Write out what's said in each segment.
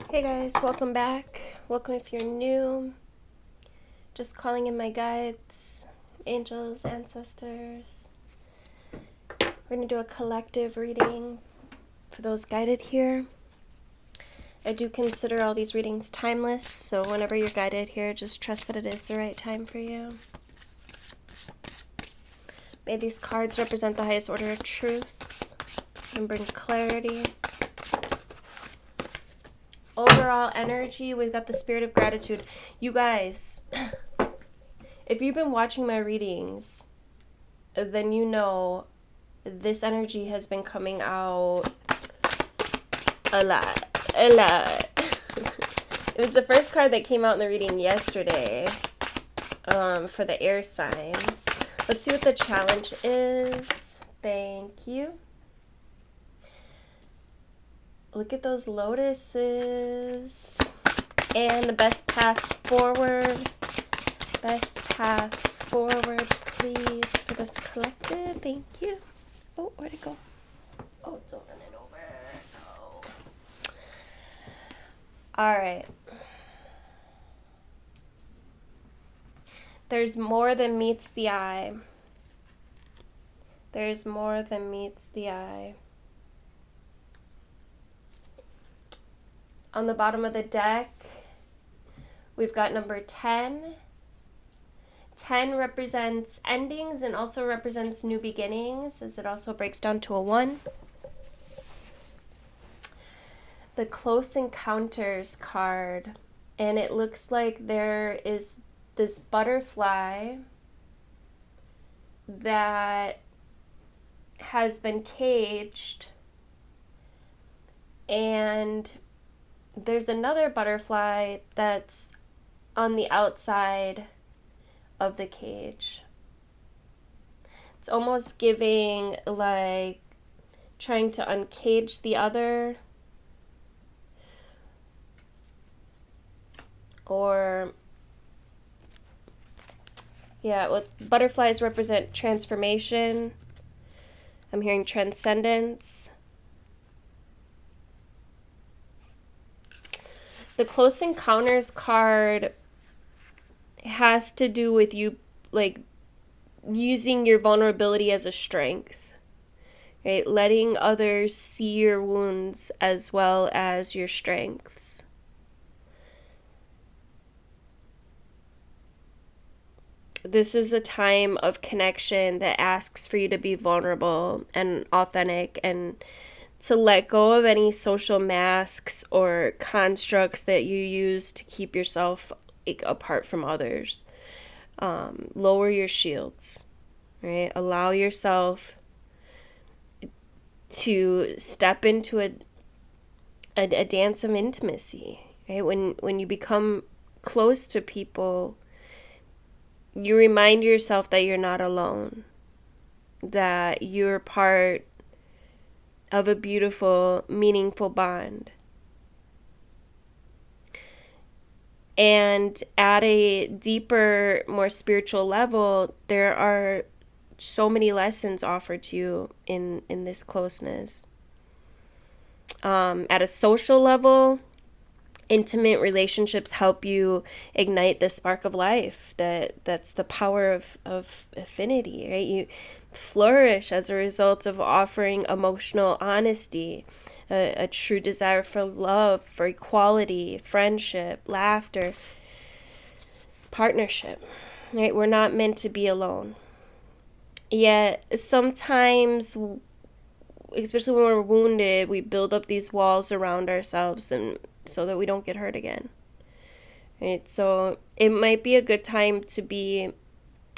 Hey guys, welcome back. Welcome if you're new. Just calling in my guides, angels, ancestors. We're going to do a collective reading for those guided here. I do consider all these readings timeless, so whenever you're guided here, just trust that it is the right time for you. May these cards represent the highest order of truth and bring clarity. Overall energy, we've got the spirit of gratitude. You guys, if you've been watching my readings, then you know this energy has been coming out a lot. It was the first card that came out in the reading yesterday for the air signs. Let's see what the challenge is. Thank you. Look at those lotuses. And the best path forward. Best path forward, please, for this collective. Thank you. Oh, where'd it go? Oh, don't run it over. Oh. All right. There's more than meets the eye. There's more than meets the eye. On the bottom of the deck, we've got number 10. 10 represents endings and also represents new beginnings, as it also breaks down to a 1. The Close Encounters card, and it looks like there is this butterfly that has been caged, and there's another butterfly that's on the outside of the cage. It's almost giving like trying to uncage the other, or what butterflies represent transformation. I'm hearing transcendence. The Close Encounters card has to do with you, like, using your vulnerability as a strength, right? Letting others see your wounds as well as your strengths. This is a time of connection that asks for you to be vulnerable and authentic, and to let go of any social masks or constructs that you use to keep yourself apart from others. Lower your shields, right? Allow yourself to step into a dance of intimacy, right? When you become close to people, you remind yourself that you're not alone, that you're part of a beautiful, meaningful bond. And at a deeper, more spiritual level, there are so many lessons offered to you in this closeness. At a social level, intimate relationships help you ignite the spark of life. That's the power of affinity, right? You flourish as a result of offering emotional honesty, a true desire for love, for equality, friendship, laughter, partnership, right? We're not meant to be alone. Yet sometimes, especially when we're wounded, we build up these walls around ourselves, and so that we don't get hurt again, right? So it might be a good time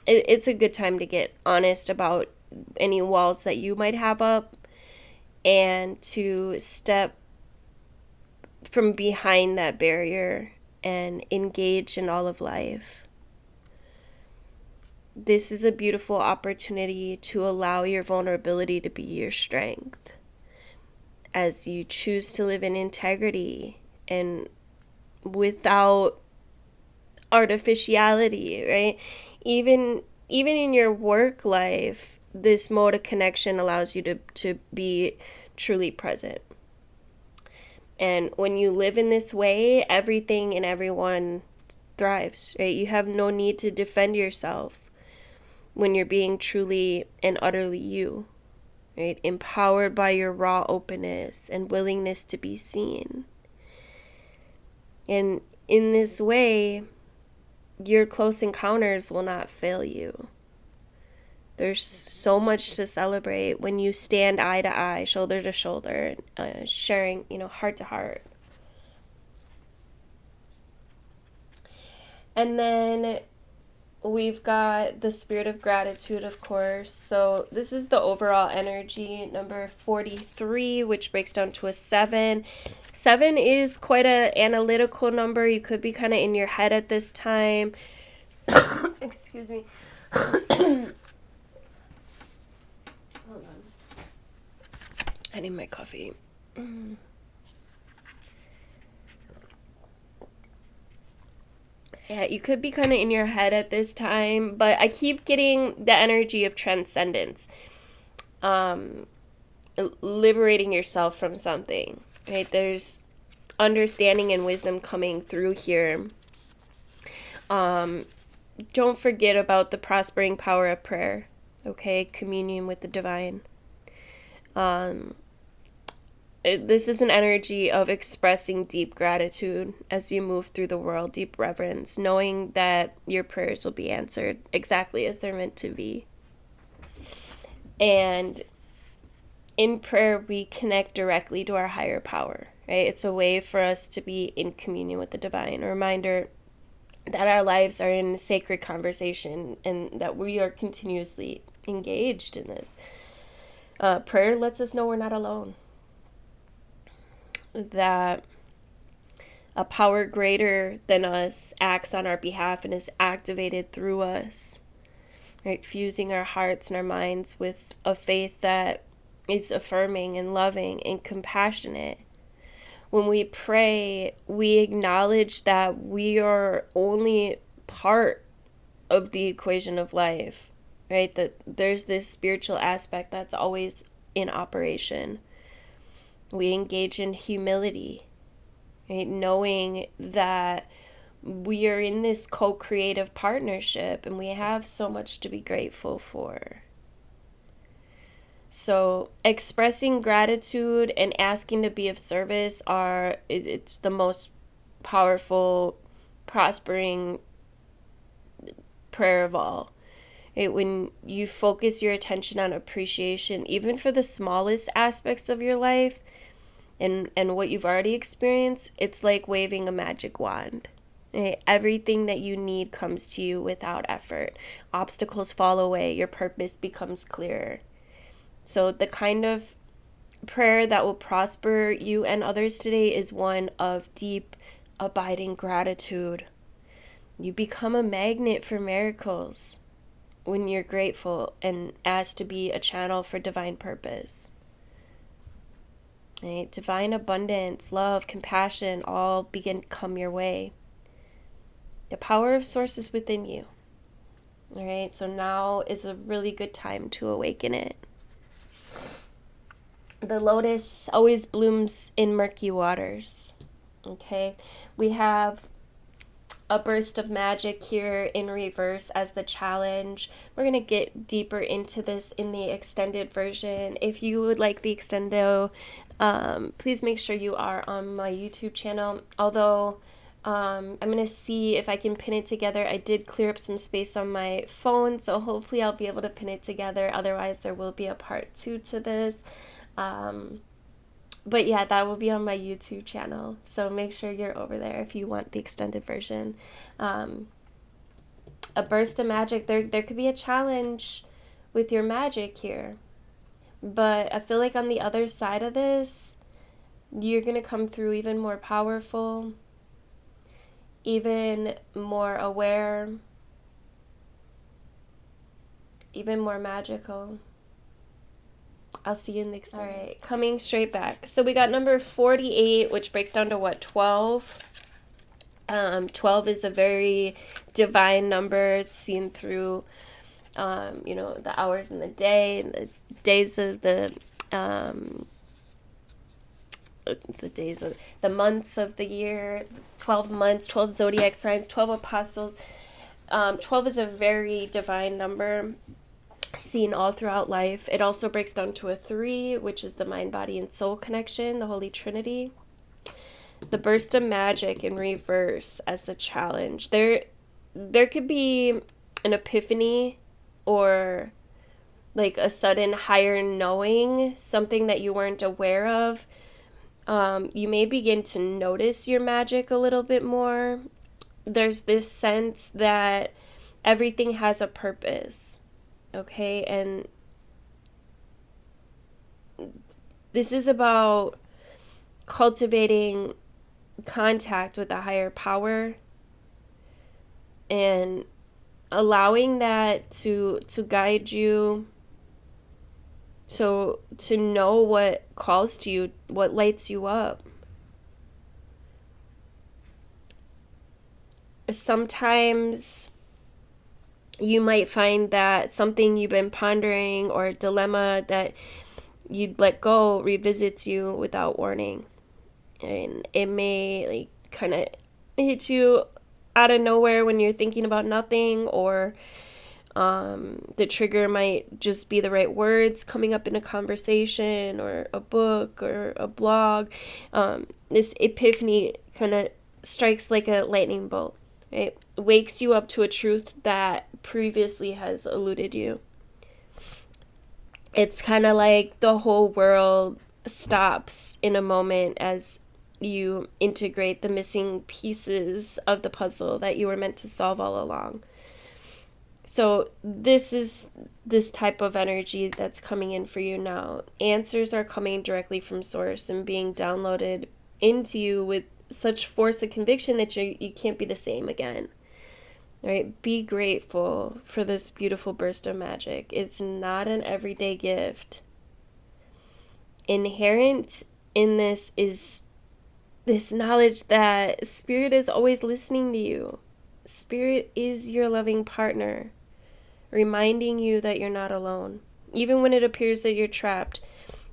it's a good time to get honest about any walls that you might have up, and to step from behind that barrier and engage in all of life. This is a beautiful opportunity to allow your vulnerability to be your strength as you choose to live in integrity and without artificiality, right? Even in your work life, this mode of connection allows you to be truly present. And when you live in this way, everything and everyone thrives, right? You have no need to defend yourself when you're being truly and utterly you, right? Empowered by your raw openness and willingness to be seen. And in this way, your close encounters will not fail you. There's so much to celebrate when you stand eye to eye, shoulder to shoulder, sharing, heart to heart. And then we've got the spirit of gratitude, of course. So this is the overall energy, number 43, which breaks down to a 7. 7 is quite an analytical number. You could be kind of in your head at this time. Excuse me. Hold on. I need my coffee. Yeah, you could be kind of in your head at this time, but I keep getting the energy of transcendence. Liberating yourself from something, right? There's understanding and wisdom coming through here. Don't forget about the prospering power of prayer, okay? Communion with the divine. This is an energy of expressing deep gratitude as you move through the world, deep reverence, knowing that your prayers will be answered exactly as they're meant to be. And in prayer, we connect directly to our higher power, right? It's a way for us to be in communion with the divine, a reminder that our lives are in sacred conversation and that we are continuously engaged in this. Prayer lets us know we're not alone. That a power greater than us acts on our behalf and is activated through us, right? Fusing our hearts and our minds with a faith that is affirming and loving and compassionate. When we pray, we acknowledge that we are only part of the equation of life, right? That there's this spiritual aspect that's always in operation. We engage in humility, right? Knowing that we are in this co-creative partnership and we have so much to be grateful for. So expressing gratitude and asking to be of service it's the most powerful, prospering prayer of all. Right? When you focus your attention on appreciation, even for the smallest aspects of your life, and what you've already experienced, it's like waving a magic wand. Right? Everything that you need comes to you without effort. Obstacles fall away. Your purpose becomes clearer. So the kind of prayer that will prosper you and others today is one of deep, abiding gratitude. You become a magnet for miracles when you're grateful and asked to be a channel for divine purpose. Right? Divine abundance, love, compassion, all begin to come your way. The power of source is within you. All right, so now is a really good time to awaken it. The lotus always blooms in murky waters. Okay, we have a burst of magic here in reverse as the challenge. We're going to get deeper into this in the extended version. If you would like the extendo, please make sure you are on my YouTube channel. Although I'm going to see if I can pin it together. I did clear up some space on my phone, so hopefully I'll be able to pin it together. Otherwise, there will be a part 2 to this. But yeah, that will be on my YouTube channel. So make sure you're over there if you want the extended version. A burst of magic. There could be a challenge with your magic here. But I feel like on the other side of this, you're going to come through even more powerful, even more aware, even more magical. I'll see you next time. All right, coming straight back. So we got number 48, which breaks down to what, 12? 12 is a very divine number. It's seen through, the hours in the day, and the days of the the days of the months of the year, 12 months, 12 zodiac signs, 12 apostles. 12 is a very divine number seen all throughout life. It also breaks down to a 3, which is the mind, body, and soul connection, the Holy Trinity. The burst of magic in reverse as the challenge. There could be an epiphany or like a sudden higher knowing, something that you weren't aware of. You may begin to notice your magic a little bit more. There's this sense that everything has a purpose, okay? And this is about cultivating contact with a higher power and allowing that to guide you, so to know what calls to you, what lights you up. Sometimes you might find that something you've been pondering or a dilemma that you'd let go revisits you without warning. And it may like kind of hit you out of nowhere when you're thinking about nothing, or the trigger might just be the right words coming up in a conversation or a book or a blog. This epiphany kind of strikes like a lightning bolt, right? Wakes you up to a truth that previously has eluded you. It's kind of like the whole world stops in a moment as you integrate the missing pieces of the puzzle that you were meant to solve all along. So this is this type of energy that's coming in for you now. Answers are coming directly from source and being downloaded into you with such force and conviction that you can't be the same again. All right? Be grateful for this beautiful burst of magic. It's not an everyday gift. Inherent in this is this knowledge that Spirit is always listening to you. Spirit is your loving partner, reminding you that you're not alone. Even when it appears that you're trapped,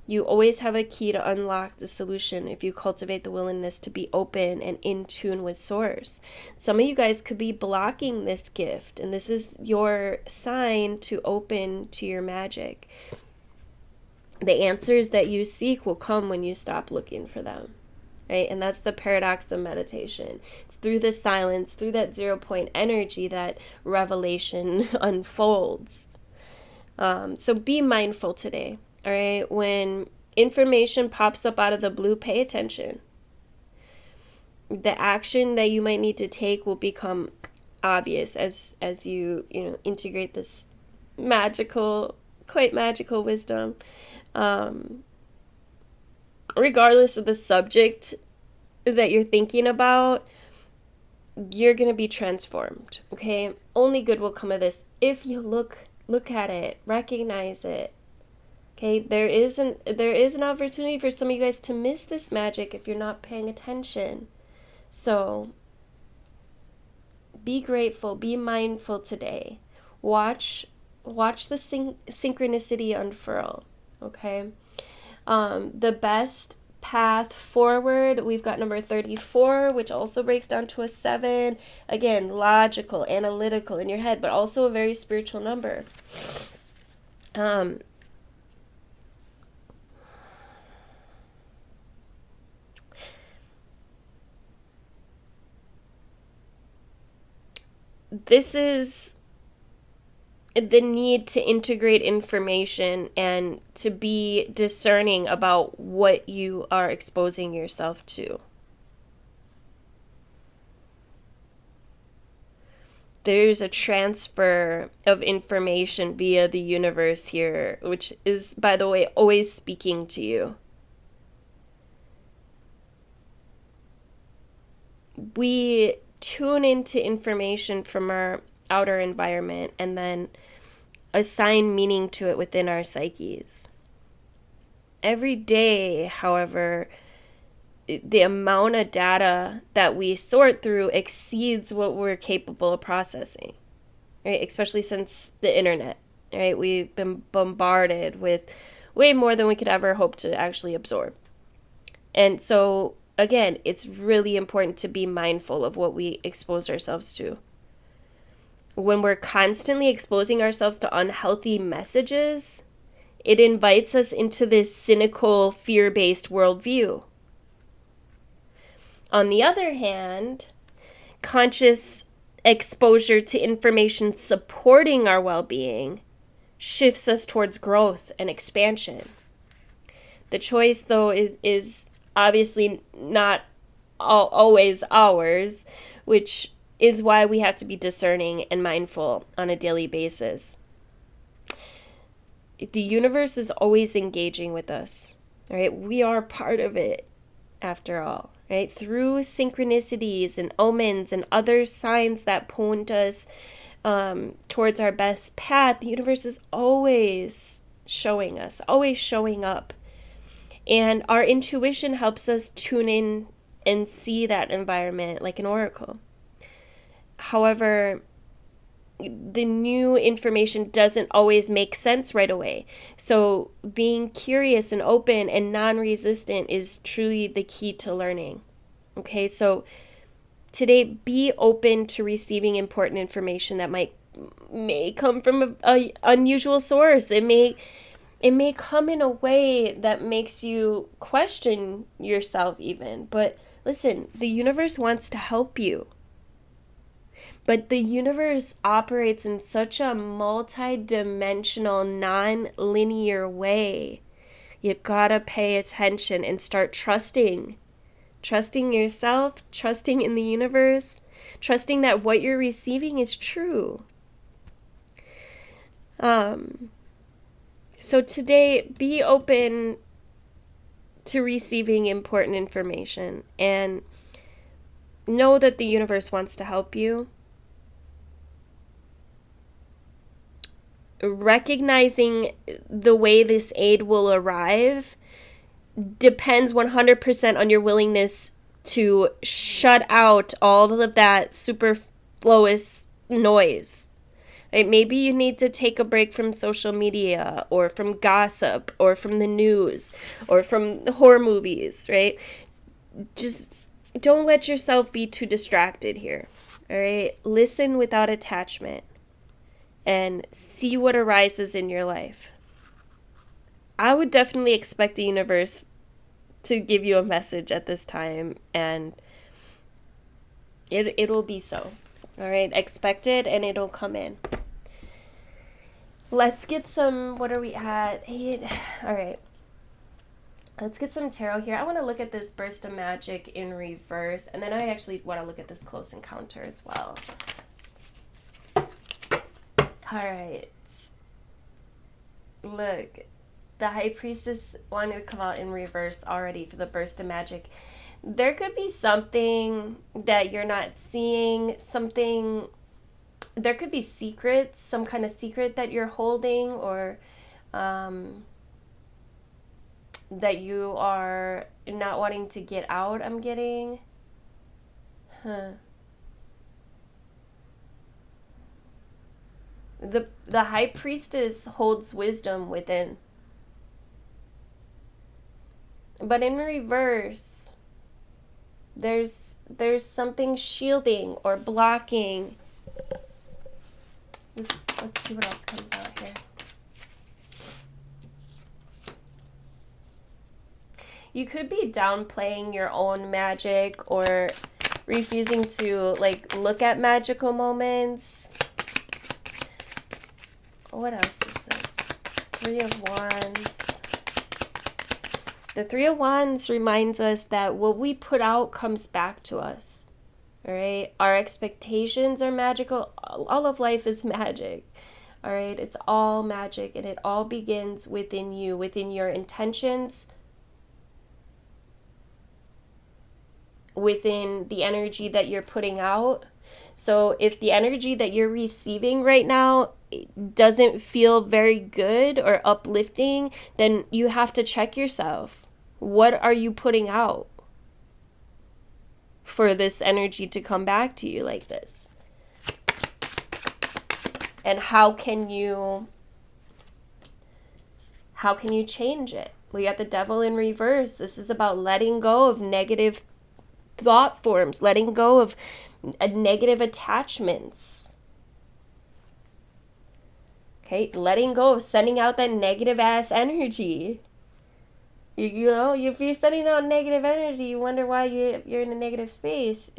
you always have a key to unlock the solution if you cultivate the willingness to be open and in tune with Source. Some of you guys could be blocking this gift, and this is your sign to open to your magic. The answers that you seek will come when you stop looking for them. Right? And that's the paradox of meditation. It's through the silence, through that 0 point energy, that revelation unfolds. So be mindful today. All right? When information pops up out of the blue, pay attention. The action that you might need to take will become obvious as you integrate this quite magical wisdom. Regardless of the subject that you're thinking about, you're going to be transformed, okay? Only good will come of this if you look at it, recognize it. Okay? There is an opportunity for some of you guys to miss this magic if you're not paying attention. So be grateful, be mindful today. Watch the synchronicity unfurl, okay? The best path forward, we've got number 34, which also breaks down to a 7. Again, logical, analytical in your head, but also a very spiritual number. This is the need to integrate information and to be discerning about what you are exposing yourself to. There's a transfer of information via the universe here, which is, by the way, always speaking to you. We tune into information from our outer environment and then assign meaning to it within our psyches. Every day, however, the amount of data that we sort through exceeds what we're capable of processing, right? Especially since the internet, right? We've been bombarded with way more than we could ever hope to actually absorb. And so, again, it's really important to be mindful of what we expose ourselves to. When we're constantly exposing ourselves to unhealthy messages, it invites us into this cynical, fear-based worldview. On the other hand, conscious exposure to information supporting our well-being shifts us towards growth and expansion. The choice, though, is obviously not always ours, which is why we have to be discerning and mindful on a daily basis. The universe is always engaging with us, right? We are part of it, after all, right? Through synchronicities and omens and other signs that point us towards our best path, the universe is always showing us, always showing up. And our intuition helps us tune in and see that environment like an oracle. However, the new information doesn't always make sense right away. So being curious and open and non-resistant is truly the key to learning. Okay, so today, be open to receiving important information that may come from a unusual source. It may come in a way that makes you question yourself even. But listen, the universe wants to help you. But the universe operates in such a multi-dimensional, non-linear way. You gotta pay attention and start trusting. Trusting yourself, trusting in the universe, trusting that what you're receiving is true. So today, be open to receiving important information and know that the universe wants to help you. Recognizing the way this aid will arrive depends 100% on your willingness to shut out all of that superfluous noise. Right? Maybe you need to take a break from social media or from gossip or from the news or from horror movies, right? Just don't let yourself be too distracted here. All right? Listen without attachment and see what arises in your life. I would definitely expect the universe to give you a message at this time, and it'll be so. All right, expect it and it'll come in. Let's get some, what are we at? 8. All right. Let's get some tarot here. I want to look at this burst of magic in reverse, and then I actually want to look at this close encounter as well. All right. Look, the High Priestess wanted to come out in reverse already for the burst of magic. There could be something that you're not seeing, there could be secrets, some kind of secret that you're holding, or that you are not wanting to get out, I'm getting. The High Priestess holds wisdom within. But in reverse, there's something shielding or blocking. Let's see what else comes out here. You could be downplaying your own magic or refusing to look at magical moments. What else is this? 3 of Wands. The 3 of Wands reminds us that what we put out comes back to us. All right? Our expectations are magical. All of life is magic. All right? It's all magic, and it all begins within you, within your intentions, within the energy that you're putting out. So if the energy that you're receiving right now doesn't feel very good or uplifting, then you have to check yourself. What are you putting out for this energy to come back to you like this? And how can you change it? We got the devil in reverse. This is about letting go of negative thought forms, letting go of negative attachments. Okay, letting go of sending out that negative ass energy. You know, if you're sending out negative energy, you wonder why you're in a negative space.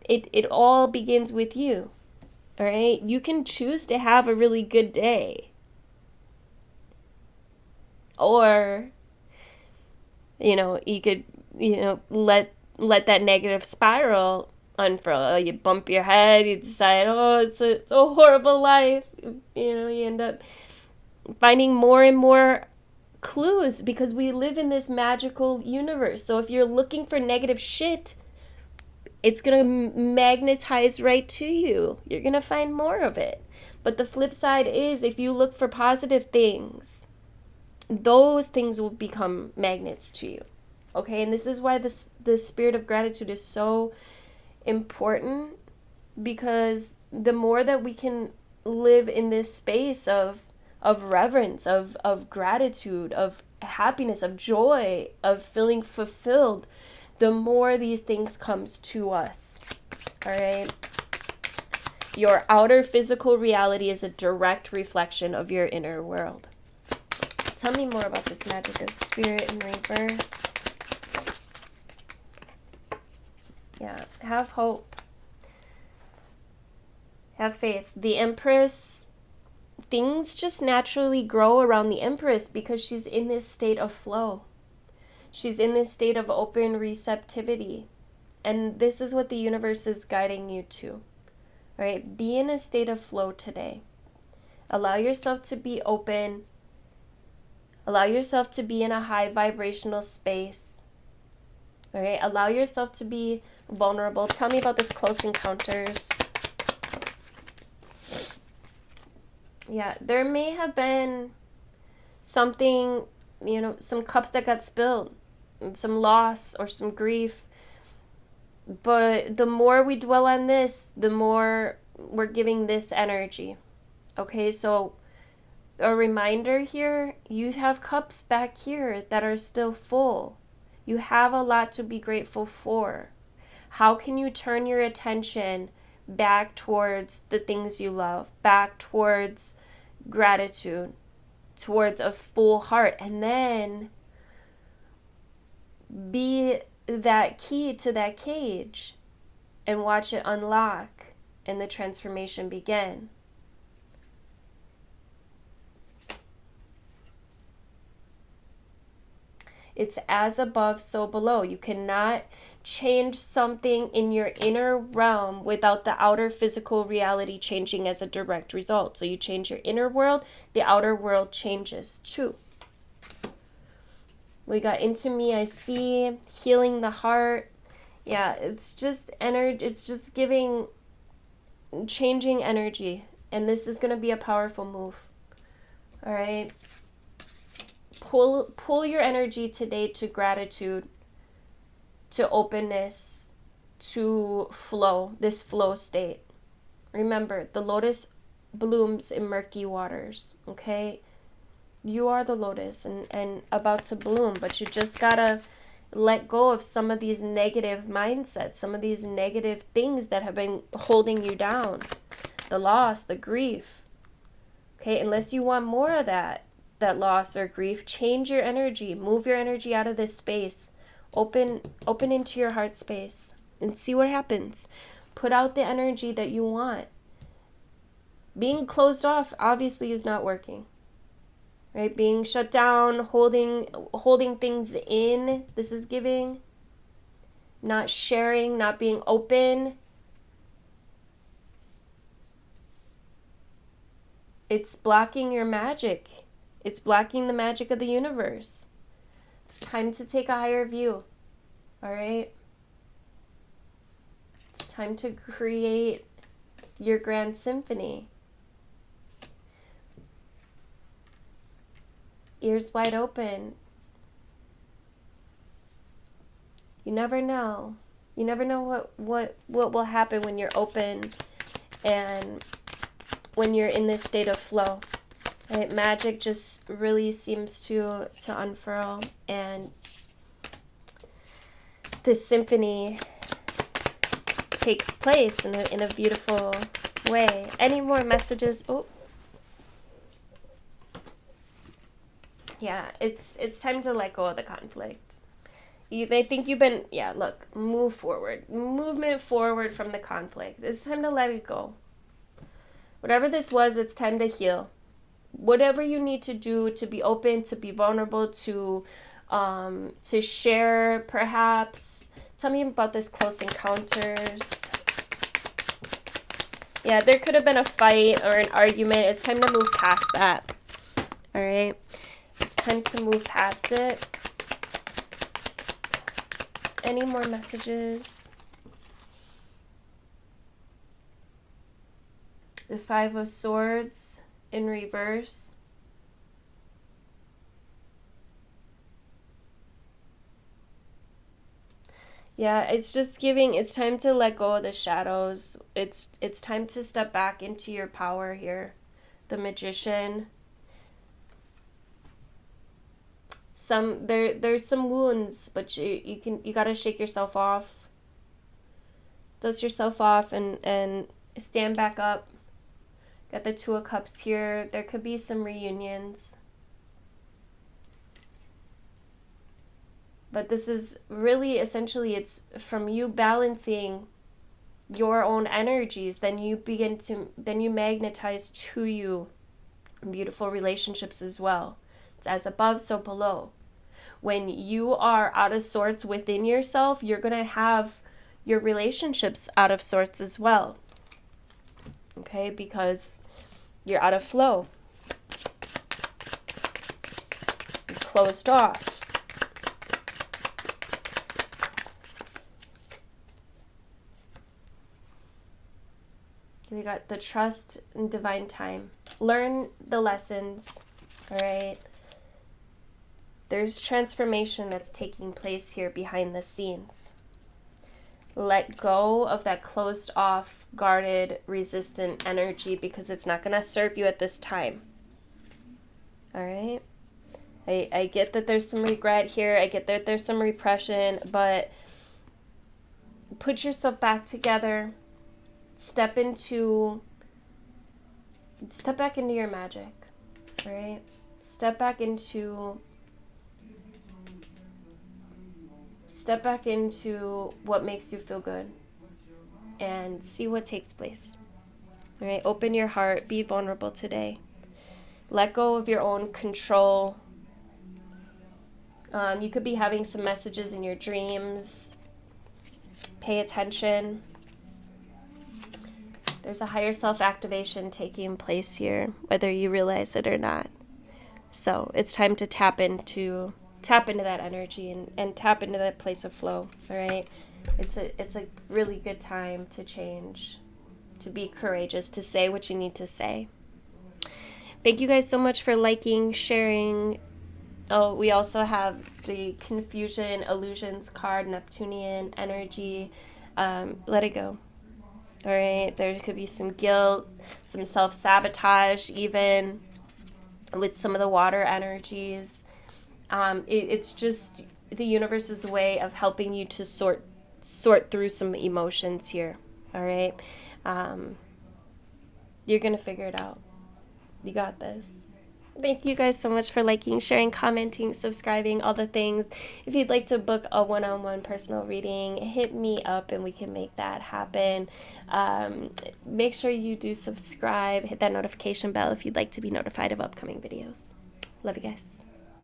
It all begins with you. All right, you can choose to have a really good day, or you could let that negative spiral unfurl. You bump your head, you decide, oh, it's a horrible life. You end up finding more and more clues, because we live in this magical universe. So if you're looking for negative shit, it's going to magnetize right to you. You're going to find more of it. But the flip side is, if you look for positive things, those things will become magnets to you. Okay, and this is why the spirit of gratitude is so important, because the more that we can live in this space of reverence, of gratitude, of happiness, of joy, of feeling fulfilled, the more these things comes to us. All right? Your outer physical reality is a direct reflection of your inner world. Tell me more about this magic of spirit in reverse. Yeah, have hope. Have faith. The Empress, things just naturally grow around the Empress because she's in this state of flow. She's in this state of open receptivity. And this is what the universe is guiding you to. All right? Be in a state of flow today. Allow yourself to be open. Allow yourself to be in a high vibrational space. All right? Allow yourself to be vulnerable. Tell me about this close encounters. Yeah, there may have been something, some cups that got spilled, some loss or some grief. But the more we dwell on this, the more we're giving this energy. Okay, so a reminder here, you have cups back here that are still full. You have a lot to be grateful for. How can you turn your attention back towards the things you love, back towards gratitude, towards a full heart, and then be that key to that cage and watch it unlock and the transformation begin. It's as above, so below. You cannot change something in your inner realm without the outer physical reality changing as a direct result. So you change your inner world, the outer world changes too. We got into me, I see, healing the heart. Yeah, it's just energy. It's just giving, changing energy. And this is going to be a powerful move. All right. Pull your energy today to gratitude, to openness, to flow, this flow state. Remember, the lotus blooms in murky waters, okay? You are the lotus and about to bloom, but you just gotta let go of some of these negative mindsets, some of these negative things that have been holding you down. The loss, the grief, okay? Unless you want more of that loss or grief, change your energy, move your energy out of this space, open into your heart space and see what happens. Put out the energy that you want. Being closed off obviously is not working, right? Being shut down, holding things in, this is giving. Not sharing, not being open. It's blocking your magic. It's blocking the magic of the universe. It's time to take a higher view. All right? It's time to create your grand symphony. Ears wide open. You never know. You never know what will happen when you're open and when you're in this state of flow. Right? Magic just really seems to unfurl, and this symphony takes place in a beautiful way. Any more messages? Oh, yeah, it's time to let go of the conflict. They think you've been, yeah, look, move forward. Movement forward from the conflict. It's time to let it go. Whatever this was, it's time to heal. Whatever you need to do to be open, to be vulnerable, to share, perhaps. Tell me about this close encounters. Yeah, there could have been a fight or an argument. It's time to move past that. All right? It's time to move past it. Any more messages? The Five of Swords in reverse. Yeah, it's just giving, it's time to let go of the shadows. It's time to step back into your power here. The Magician. There's some wounds, but you gotta shake yourself off. Dust yourself off and stand back up. Got the Two of Cups here. There could be some reunions. But this is really, essentially, it's from you balancing your own energies. Then you magnetize to you beautiful relationships as well. It's as above, so below. When you are out of sorts within yourself, you're going to have your relationships out of sorts as well. Okay? Because you're out of flow. You're closed off. We got the trust and divine time. Learn the lessons, all right? There's transformation that's taking place here behind the scenes. Let go of that closed off, guarded, resistant energy because it's not going to serve you at this time. All right? I get that there's some regret here. I get that there's some repression, but put yourself back together. Step back into your magic, right? Step back into what makes you feel good and see what takes place. All right? Open your heart, be vulnerable today. Let go of your own control. You could be having some messages in your dreams. Pay attention. There's a higher self-activation taking place here, whether you realize it or not. So it's time to tap into that energy and tap into that place of flow. All right, it's a really good time to change, to be courageous, to say what you need to say. Thank you guys so much for liking, sharing. Oh, we also have the Confusion Illusions card, Neptunian energy. Let it go. All right, there could be some guilt, some self-sabotage, even with some of the water energies. It's just the universe's way of helping you to sort through some emotions here. All right, you're gonna figure it out. You got this. Thank you guys so much for liking, sharing, commenting, subscribing, all the things. If you'd like to book a one-on-one personal reading, hit me up and we can make that happen. Make sure you do subscribe, hit that notification bell if you'd like to be notified of upcoming videos. Love you guys.